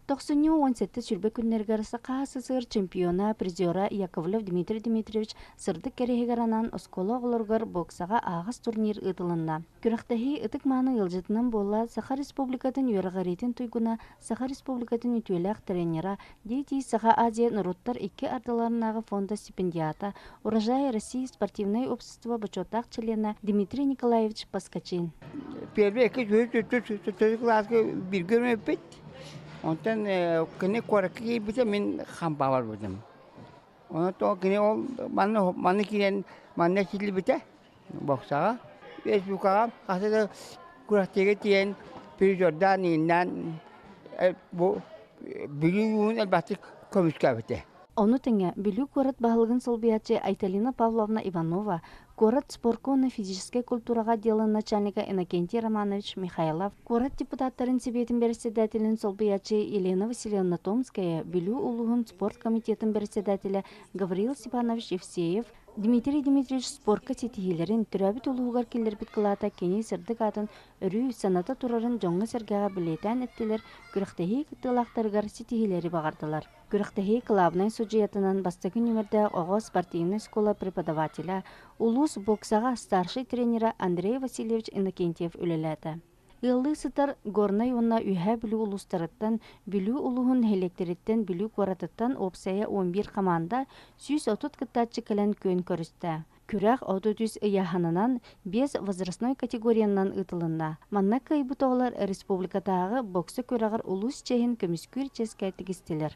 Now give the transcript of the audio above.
90-17 сүрбе күннергәрсі қасысыр чемпиона призера Яковлев Дмитрий Дмитриевич сырдык керехегаранан оскола олоргар боксаға ағыз турнир ытылынна. Күрәқтәхи ытык маны елжетінен бола Саха Республикатын үйерғаретін туйгуна Саха Республикатын үтуеләқ тренера Дети Саха Азия Нуруттар 2 ардыларынағы фонда стипендиата Урожай России спортивное общество бачотақ члена Дмитрий Николаевич Паскачин. Первый bir görme bit. Ondan kene korkuyu bir de min hampa var buldum. Ona to kene ol bana kiren bana çili bite. Boksa. Facebook'a aslında kuratege diyen bir jordan inan bu biliyorsun elbette komiska bite. Onu tenge Билю город бағылығын сылбиятчы Айталина Павловна Иванова, город спортивно-физической культураға делы начальника Иннокентий Романович Михайлов, город депутаттарын себетін председателін сылбиятчы Елена Васильевна Томская, Билю улуғын спорт комитетін председателі Гавриил Степанович Евсеев, Дмитрий Дмитриевич спортка сетихилерин түрәбіт улуғар келер біткілата кені сырдық атын үрі саната турарын жоңғы сәргеға білетен әттілер күріқтәхи күттілақтарғар сетихилері бағардылар. Күріқтәхи клабның суджиятынан бастығы нөмірді оғы спортивный школа преподавателя улус боксаға старший тренера Андрей Васильевич Иннокентьев үлеләді. Илды сытар горнай онна үйә білу улустарыттан, білу улуғын хелектеріттен білу қоратыттан опсая 11 команда 130 кыттатчы кілін көн көрісті. Күрәқ 30 яханынан 5 возрастной категориянан ытылында. Манна кайбы тоғылар республикатағы боксы көрағыр улус чейін көміскүр ческәйтігістелер.